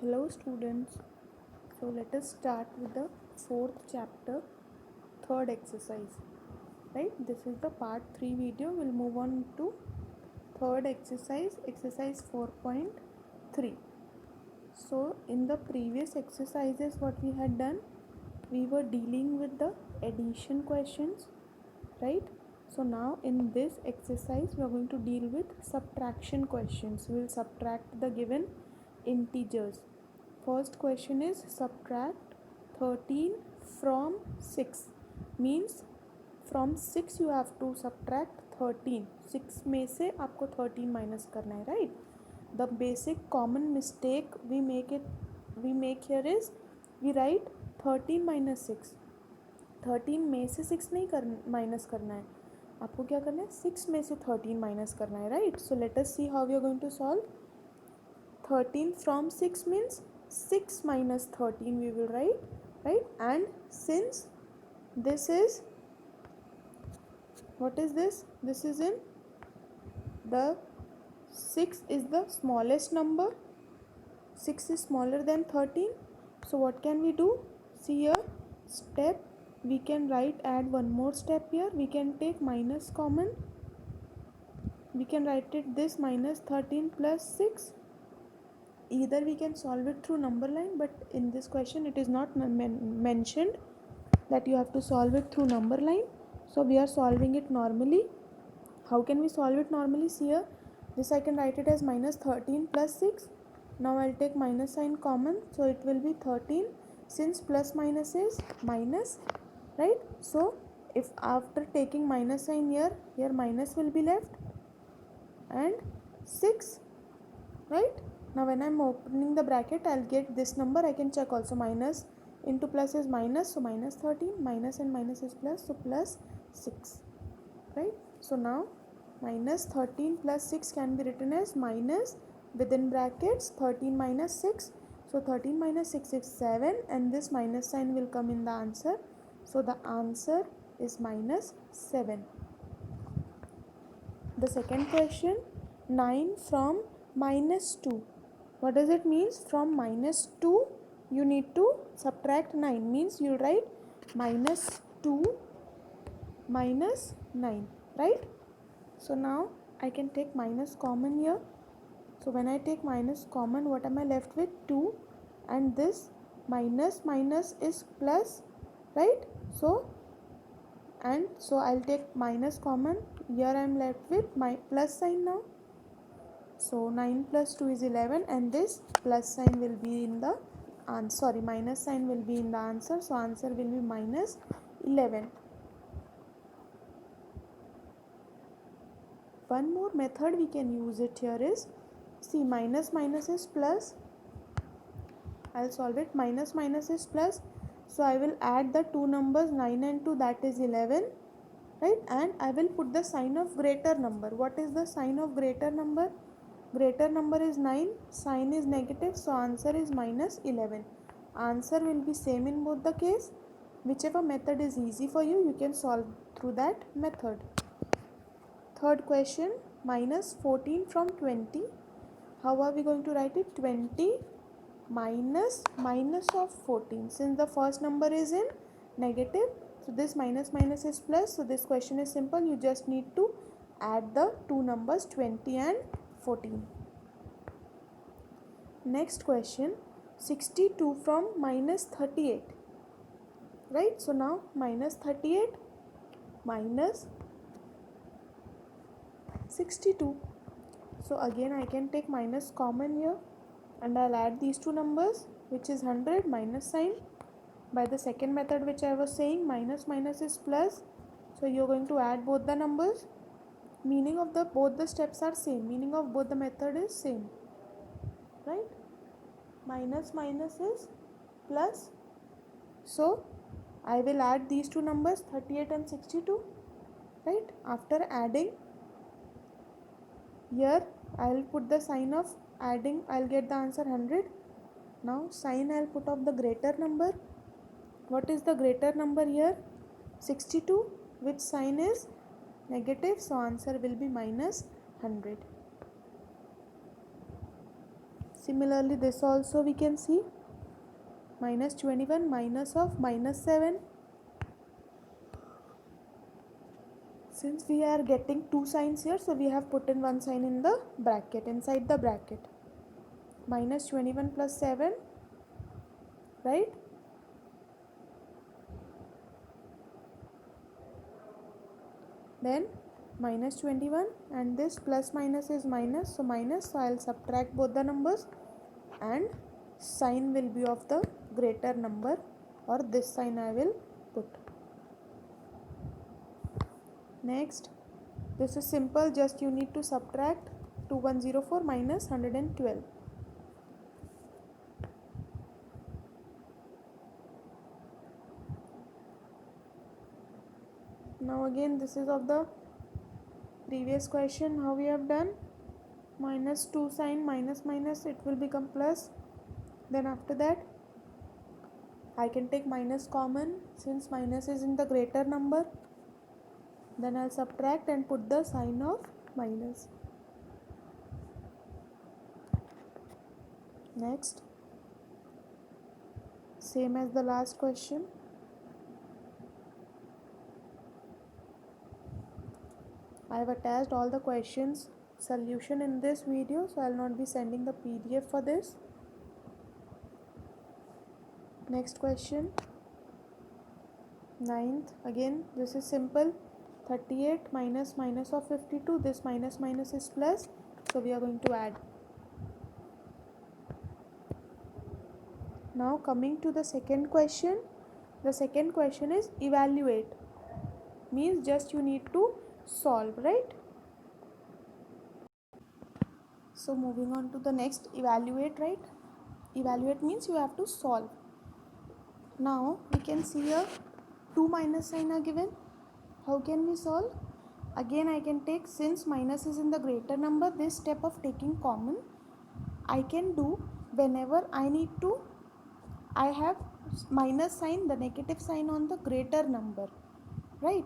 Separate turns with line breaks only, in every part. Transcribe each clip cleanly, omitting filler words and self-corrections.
Hello students, so let us start with the fourth chapter, third exercise, right? This is the part 3 video. We'll move on to third exercise, exercise 4.3. So in the previous exercises what we had done, we were dealing with the addition questions, right? So now in this exercise we are going to deal with subtraction questions. We will subtract the given integers. First question is subtract 13 from 6, means from 6 you have to subtract 13. 6 में से आपको 13 minus करना है, right? The basic common mistake we make here is we write 13 minus 6. 13 में से 6 नहीं कर minus करना है, आपको क्या करना है 6 में से 13 माइनस करना है, right? So let us see how we are going to solve. 13 from 6 means 6 minus 13 we will write, right? And since this is, what is this? This is in the 6 is the smallest number. 6 is smaller than 13. So what can we do? See here, step, we can write, add one more step here. We can take minus common. We can write it this minus 13 plus 6. Either we can solve it through number line, but in this question it is not mentioned that you have to solve it through number line. So we are solving it normally. How can we solve it normally? See here, this I can write it as minus 13 plus 6. Now I'll take minus sign common, so it will be 13. Since plus minus is minus, right? So if after taking minus sign here minus will be left and 6, right? Now when I'm opening the bracket, I'll get this number. I can check also, minus into plus is minus, so minus 13, minus and minus is plus, so plus 6, right? So now minus 13 plus 6 can be written as minus within brackets 13 minus 6. So 13 minus 6 is 7, and this minus sign will come in the answer. So the answer is minus 7. The second question, 9 from minus 2. What does it mean? From minus 2 you need to subtract 9, means you write minus 2 minus 9, right? So now I can take minus common here. So when I take minus common, what am I left with? 2, and this minus minus is plus, right? So I'll take minus common. Here I am left with my plus sign now. So 9 plus 2 is 11, and this plus sign will be in the answer. Sorry, minus sign will be in the answer. So answer will be minus 11. One more method we can use it here is, see, minus minus is plus. I'll solve it. Minus minus is plus. So I will add the two numbers 9 and 2, that is 11, right? And I will put the sign of greater number. What is the sign of greater number? Greater number is 9, sign is negative, so answer is minus 11. Answer will be same in both the case. Whichever method is easy for you, you can solve through that method. Third question, minus 14 from 20. How are we going to write it? 20 minus minus of 14. Since the first number is in negative, so this minus minus is plus. So this question is simple. You just need to add the two numbers 20 and 14. Next question, 62 from minus 38, right? So now minus 38 minus 62. So again I can take minus common here, and I'll add these two numbers, which is 100 minus sign. By the second method which I was saying, minus minus is plus, so you're going to add both the numbers. Meaning of the both the steps are same, meaning of both the method is same, right? Minus minus is plus, so I will add these two numbers 38 and 62, right? After adding, here I'll put the sign of adding, I'll get the answer 100. Now sign I'll put of the greater number. What is the greater number here? 62, which sign is negative, so answer will be minus 100. Similarly, this also we can see minus 21 minus of minus 7. Since we are getting two signs here, so we have put in one sign in the bracket, inside the bracket. Minus 21 plus 7, right? Then minus 21 and this plus minus is minus, so minus, so I will subtract both the numbers and sign will be of the greater number, or this sign I will put. Next, this is simple, just you need to subtract 2104 minus 112. Now again, this is of the previous question, how we have done. Minus 2 sign, minus minus, it will become plus. Then after that, I can take minus common, since minus is in the greater number. Then I'll subtract and put the sign of minus. Next, same as the last question. I have attached all the questions solution in this video, so I'll not be sending the PDF for this. Next question, 9th. Again, this is simple. 38 minus minus of 52. This minus minus is plus, so we are going to add. Now coming to the second question. The second question is evaluate. Means just you need to solve, right? So moving on to the next, evaluate, right? Evaluate means you have to solve. Now we can see a 2 minus sign are given. How can we solve? Again I can take, since minus is in the greater number, this step of taking common I can do whenever I need to. I have minus sign, the negative sign on the greater number, right?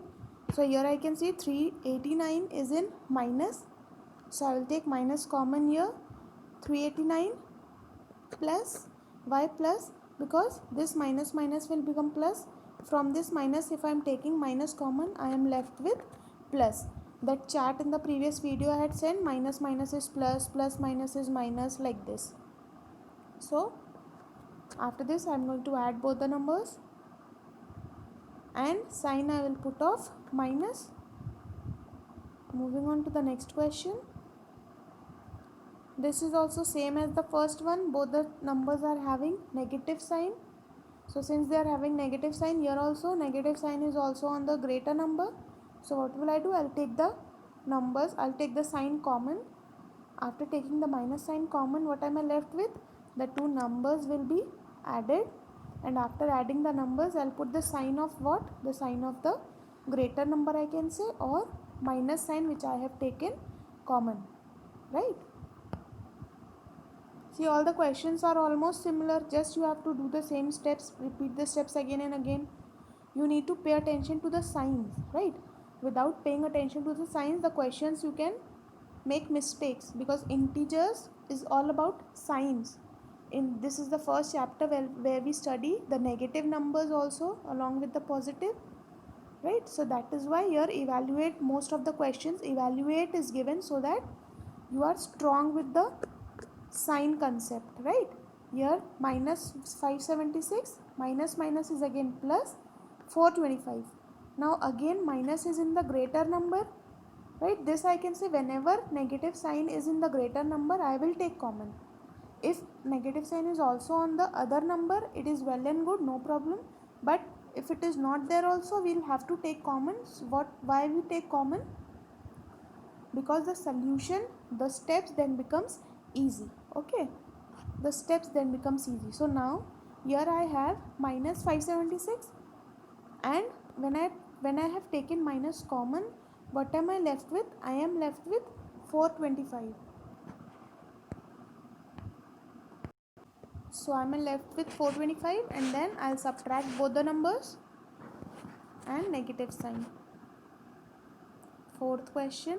So here I can see 389 is in minus, so I will take minus common here. 389 plus, why plus? Because this minus minus will become plus. From this minus, if I am taking minus common, I am left with plus. That chart in the previous video I had sent, minus minus is plus, plus minus is minus, like this. So after this I am going to add both the numbers and sign I will put of minus. Moving on to the next question. This is also same as the first one, both the numbers are having negative sign. So since they are having negative sign, here also negative sign is also on the greater number. So what will I do? I'll take the numbers, I'll take the sign common. After taking the minus sign common, what am I left with? The two numbers will be added, and after adding the numbers, I'll put the sign of what? The sign of the greater number I can say, or minus sign which I have taken common, right? See, all the questions are almost similar, just you have to do the same steps, repeat the steps again and again. You need to pay attention to the signs, right? Without paying attention to the signs, the questions you can make mistakes, because integers is all about signs. In this is the first chapter where we study the negative numbers also along with the positive, right? So that is why here evaluate, most of the questions evaluate is given so that you are strong with the sign concept, right? Here minus 576, minus minus is again plus 425. Now again minus is in the greater number, right? This I can say whenever negative sign is in the greater number, I will take common. If negative sign is also on the other number, it is well and good, no problem. But if it is not there also, we will have to take common. So why we take common? Because the solution, the steps then becomes easy. Okay, the steps then becomes easy. So now here I have minus 576, and when I have taken minus common, what am I left with? I am left with 425. So I am left with 425, and then I'll subtract both the numbers and negative sign. Fourth question.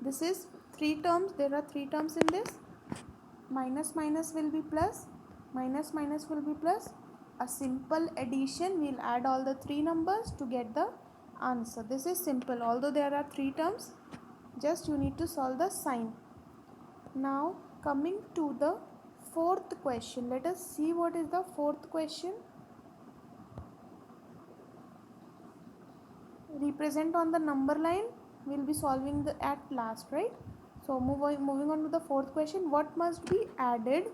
This is 3 terms. There are 3 terms in this. minus minus will be plus, minus minus will be plus. A simple addition, we'll add all the three numbers to get the answer. This is simple, although there are three terms, just you need to solve the sign. Now coming to the fourth question, let us see what is the fourth question. Represent on the number line, we'll be solving the at last, right? So moving on to the fourth question. What must be added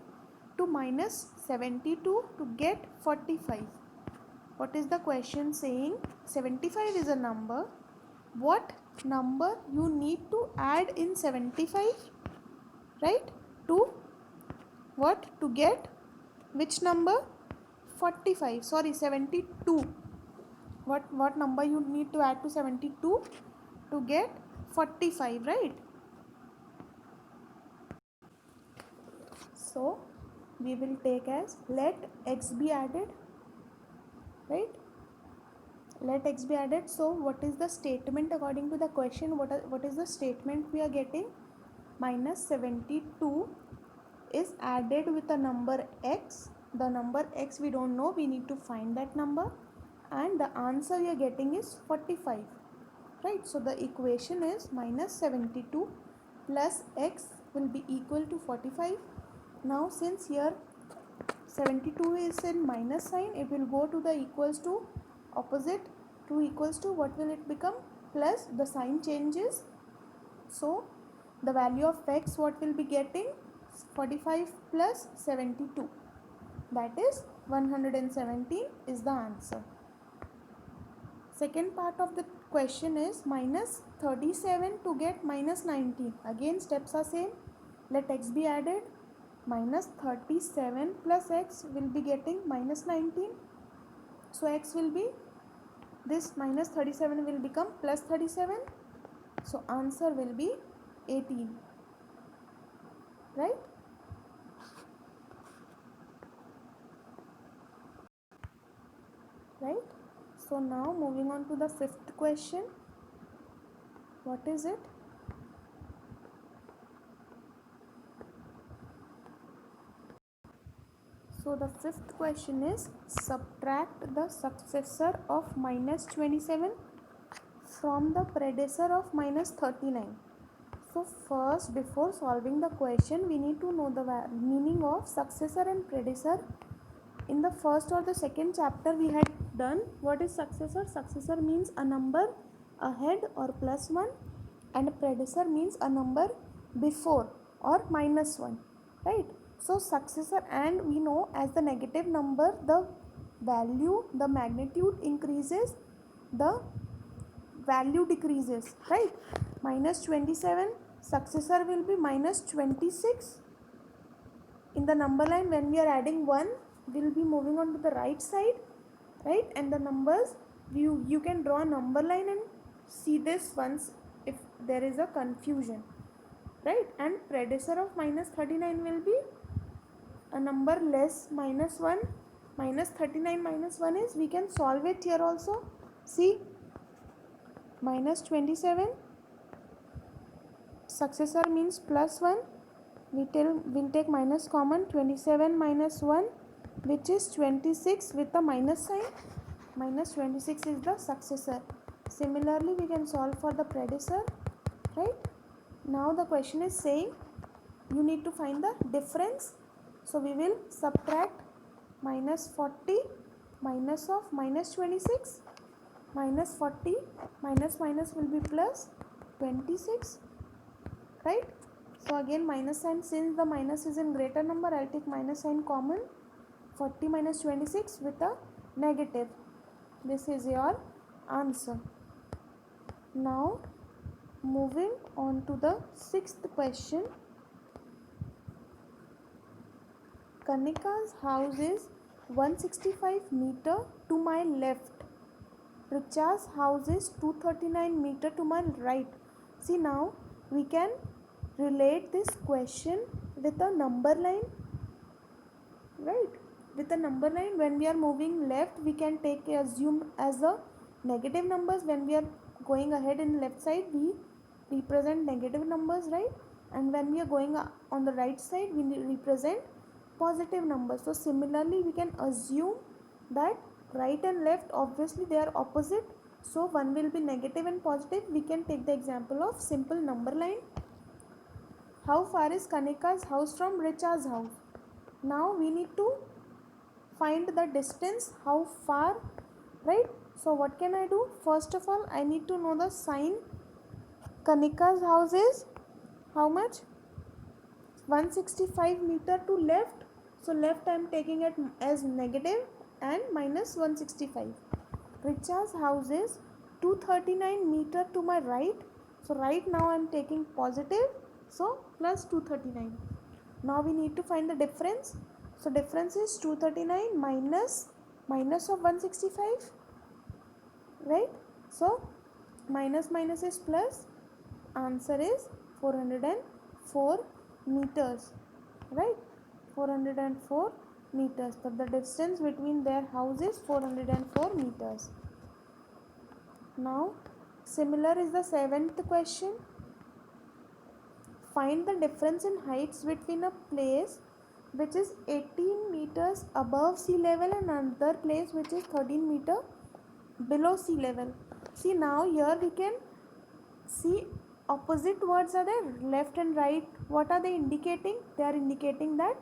to minus 72 to get 45? What is the question saying? 75 is a number. What number you need to add in 75, right? To what? To get which number? 45, sorry, 72. What number you need to add to 72 to get 45, right? So we will take as let x be added, right? Let x be added. So what is the statement according to the question? What is the statement we are getting? Minus 72 is added with a number x. The number x we don't know, we need to find that number, and the answer we are getting is 45, right? So the equation is minus 72 plus x will be equal to 45. Now since here 72 is in minus sign, it will go to the equals to opposite to equals to, what will it become? Plus, the sign changes. So the value of x, what will be getting? 45 plus 72, that is 117 is the answer. Second part of the question is minus 37 to get minus 19. Again steps are same. Let x be added. Minus 37 plus x will be getting minus 19. So x will be, this minus 37 will become plus 37. So answer will be 18, right? Right? So now moving on to the fifth question. What is it? So the fifth question is subtract the successor of minus 27 from the predecessor of minus 39. So first, before solving the question, we need to know the meaning of successor and predecessor. In the first or the second chapter we had done what is successor. Successor means a number ahead or plus 1, and predecessor means a number before or minus 1, right? So successor, and we know as the negative number, the value, the magnitude increases, the value decreases, right? Minus 27, successor will be minus 26. In the number line, when we are adding 1, we will be moving on to the right side, right? And the numbers, you can draw a number line and see this once if there is a confusion, right? And predecessor of minus 39 will be a number less minus 1. Minus 39 minus 1 is, we can solve it here also. See, minus 27, successor means plus 1. We'll take minus common. 27 minus 1, which is 26 with a minus sign. Minus 26 is the successor. Similarly, we can solve for the predecessor, right? Now the question is saying you need to find the difference. So we will subtract minus 40 minus of minus 26. Minus 40 minus minus will be plus 26, right? So again minus sign, since the minus is in greater number, I'll take minus sign common. 40 minus 26 with a negative. This is your answer. Now moving on to the sixth question. Kanika's house is 165 meter to my left. Richa's house is 239 meter to my right. See, now we can relate this question with a number line, right? With a number line, when we are moving left, we can take assume as a negative numbers. When we are going ahead in left side, we represent negative numbers, right? and when we are going on the right side we represent positive numbers. So similarly we can assume that right and left obviously they are opposite, so one will be negative and positive. We can take the example of simple number line. How far is Kanika's house from Richa's house? Now we need to find the distance, how far, right? So what can I do? First of all I need to know the sign. Kanika's house is how much? 165 meter to left, so left I am taking it as negative and minus 165. Richa's house is 239 meter to my right, so right now I am taking positive, so plus 239. Now we need to find the difference. So difference is 239 minus of 165, right? So minus minus is plus, answer is 404 meters, right? 404 meters, but the distance between their house is 404 meters. Now similar is the seventh question. Find the difference in heights between a place which is 18 meters above sea level and another place which is 13 meter below sea level. See, now here we can see opposite words are there, left and right. What are they indicating? They are indicating that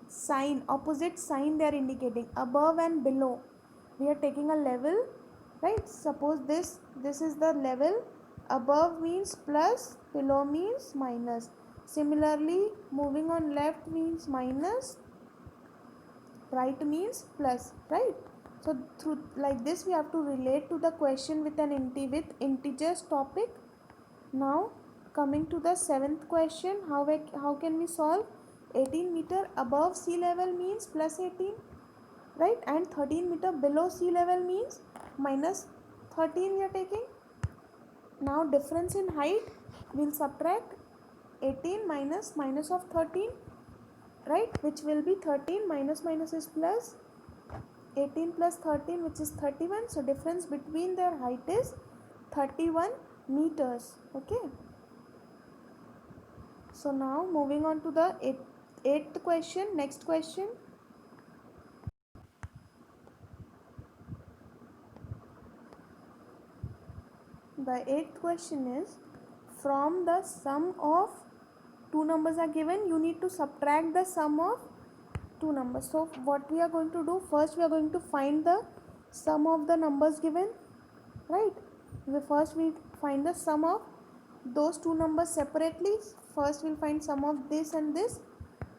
sign, opposite sign they are indicating, above and below. We are taking a level, right? Suppose this is the level, above means plus, below means minus. Similarly moving on, left means minus, right means plus, right? So through like this we have to relate to the question with an integers topic. Now coming to the seventh question, how can we solve? 18 meter above sea level means plus 18, right? And 13 meter below sea level means minus 13 we are taking. Now difference in height, we'll subtract 18 minus of 13, right? Which will be 13, minus minus is plus, 18 plus 13 which is 31. So difference between their height is 31 meters. Okay, so now moving on to the eighth question. Next question. The eighth question is, from the sum of two numbers are given, you need to subtract the sum of two numbers. So what we are going to do, first we are going to find the sum of the numbers given, right? First we find the sum of those two numbers separately. First we'll find sum of this and this.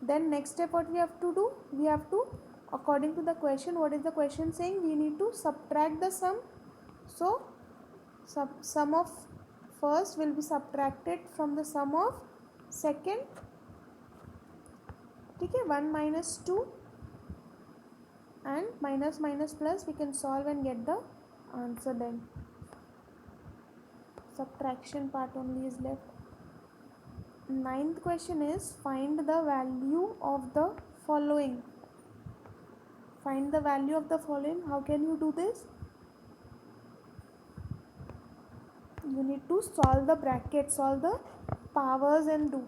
Then next step what we have to do, we have to, according to the question, what is the question saying, we need to subtract the sum. So sum of first will be subtracted from the sum of second. Okay, 1 minus 2 and minus minus plus, we can solve and get the answer. Then subtraction part only is left. Ninth question is, find the value of the following. Find the value of the following. How can you do this? You need to solve the bracket, solve the powers and do,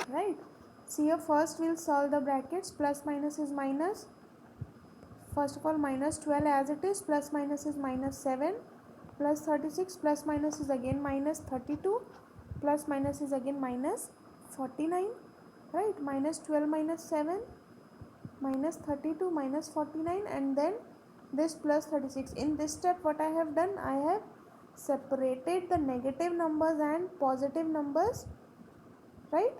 right? See here, first we'll solve the brackets. Plus minus is minus. First of all minus 12 as it is, plus minus is minus 7, plus 36, plus minus is again minus 32, plus minus is again minus 49, right? Minus 12 minus 7 minus 32 minus 49, and then this plus 36. In this step what I have done, I have separated the negative numbers and positive numbers, right?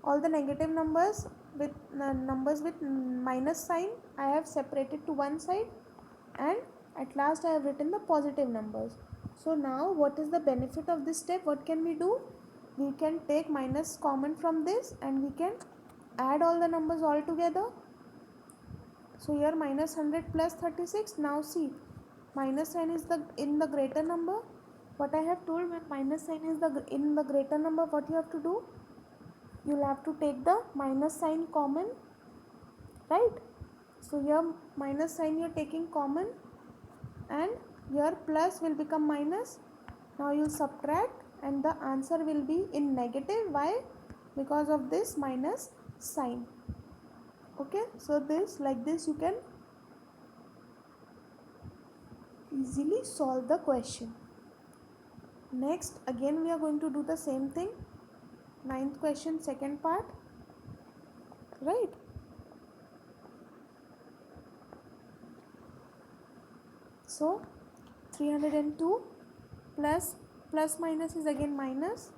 All the negative numbers with numbers with minus sign I have separated to one side, and at last I have written the positive numbers. So now what is the benefit of this step? What can we do? We can take minus common from this and we can add all the numbers all together. So here minus 100 plus 36. Now see, minus sign is in the greater number. What I have told, when minus sign is in the greater number, what you have to do? You will have to take the minus sign common, right? So here minus sign you are taking common, and here plus will become minus. Now you subtract and the answer will be in negative. Why? because of this minus sign. Okay, so this, like this, you can easily solve the question. Next, again we are going to do the same thing. Ninth question, second part, right? So 302 plus minus is again minus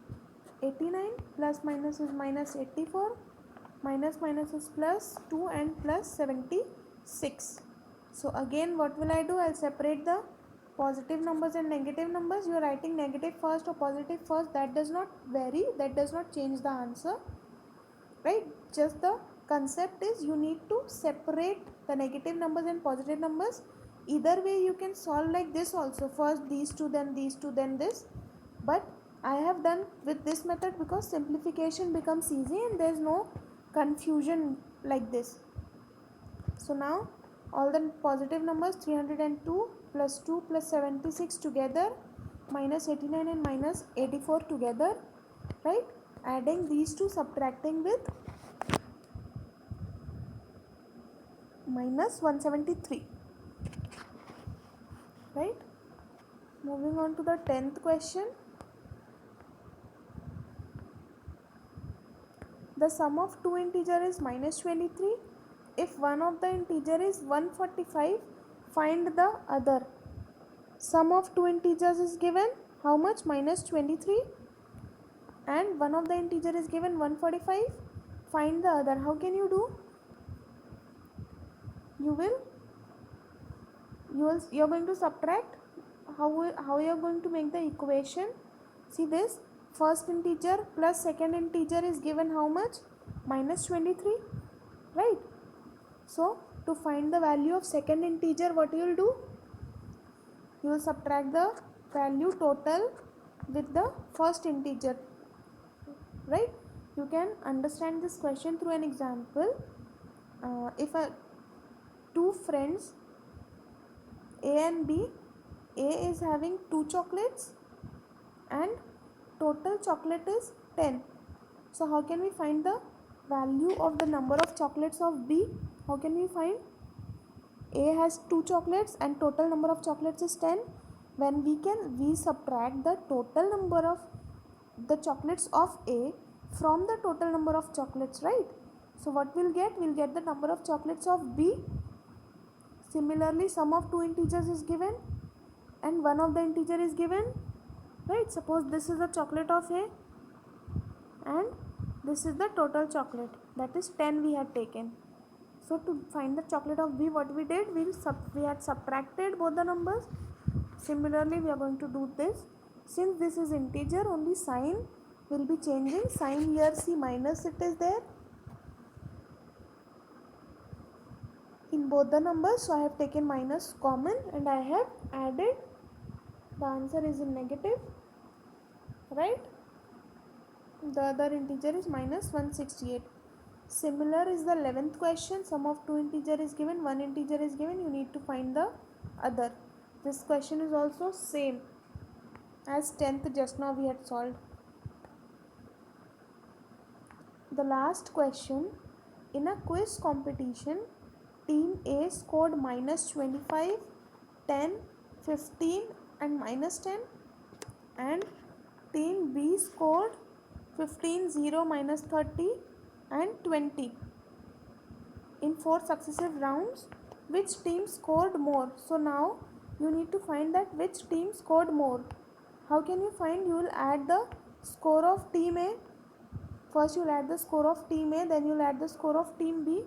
89, plus minus is minus 84, minus is plus 2 and plus 76. So again what will I do? I'll separate the positive numbers and negative numbers. You are writing negative first or positive first, that does not vary, that does not change the answer, right? Just the concept is you need to separate the negative numbers and positive numbers. Either way you can solve like this also, first these two, then these two, then this, but I have done with this method because simplification becomes easy and there is no confusion like this. So now all the positive numbers, 302 plus 2 plus 76 together, minus 89 and minus 84 together, right? Adding these two, subtracting with minus 173, right? Moving on to the 10th question. The sum of two integers is minus 23. If one of the integer is 145, find the other. Sum of two integers is given how much? Minus 23, and one of the integer is given 145. Find the other. How can you do? You're going to subtract. How you are going to make the equation? See this, first integer plus second integer is given how much? Minus 23, right? So to find the value of second integer, what you will do? You will subtract the value total with the first integer, right? You can understand this question through an example. If two friends A and B, A is having 2 chocolates and total chocolate is 10. So how can we find the value of the number of chocolates of B? How can we find? A has 2 chocolates and total number of chocolates is 10. When we subtract the total number of the chocolates of A from the total number of chocolates, right? So what we'll get? We'll get the number of chocolates of B. Similarly, sum of two integers is given and one of the integer is given, right? Suppose this is the chocolate of A and this is the total chocolate, that is 10 we had taken. So to find the chocolate of B, what we did, we had subtracted both the numbers. Similarly, we are going to do this. Since this is integer, only sign will be changing. Sign here, see minus it is there in both the numbers. So I have taken minus common and I have added. The answer is in negative, right? The other integer is minus 168. Similar is the 11th question. Sum of two integer is given, one integer is given, you need to find the other. This question is also same as 10th just now we had solved. The last question, in a quiz competition, team A scored minus 25, 10, 15 and minus 10, and team B scored 15, 0, minus 30 and 20 in 4 successive rounds. Which team scored more? So now you need to find that which team scored more. How can you find? You will add the score of team A. First you will add the score of team A, then you will add the score of team B,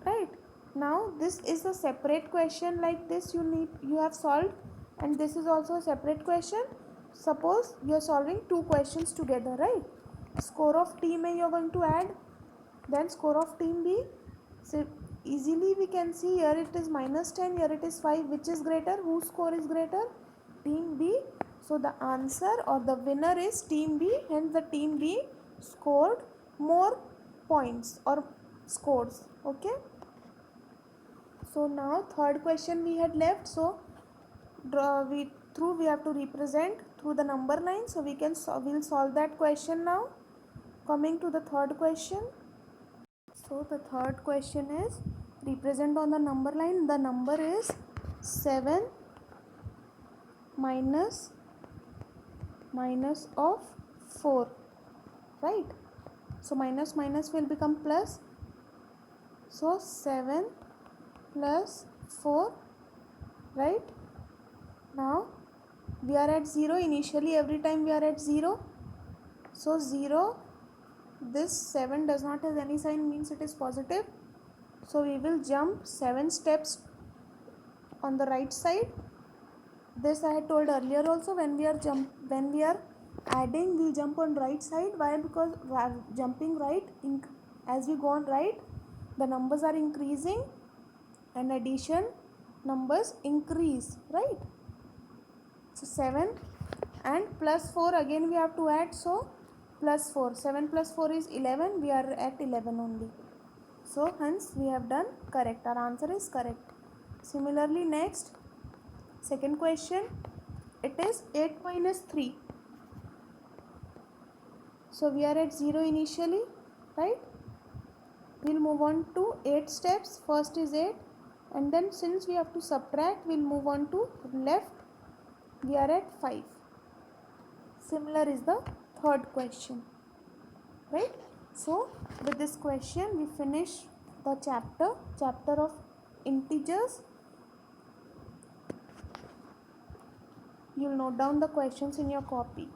right? Now this is a separate question, like this you have solved, and this is also a separate question. Suppose you are solving two questions together, right? Score of team A you are going to add, then score of team B. So easily we can see, here it is minus 10, here it is 5. Which is greater? Whose score is greater? Team B. So the answer or the winner is team B, hence the team B scored more points or scores. Okay, so now third question we had left. So we have to represent through the number line, so we'll solve that question now. Coming to the third question. So the third question is represent on the number line. The number is 7 minus of 4, right? So minus will become plus. So 7 plus 4, right? Now we are at 0. Initially every time we are at 0. So 0, this 7 does not have any sign, means it is positive. So we will jump 7 steps on the right side. This I had told earlier also, when we are adding, we'll jump on right side. Why? Because jumping right, as we go on right, the numbers are increasing and addition numbers increase, right? So 7 and plus 4, again we have to add, so plus 4, 7 plus 4 is 11, we are at 11 only. So hence we have done correct, our answer is correct. Similarly, next, second question, it is 8 minus 3. So we are at 0 initially, right? We'll move on to 8 steps. First is 8, and then since we have to subtract, we'll move on to left. We are at 5. Similar is the third question, right? So with this question we finish the chapter of integers. You'll note down the questions in your copy.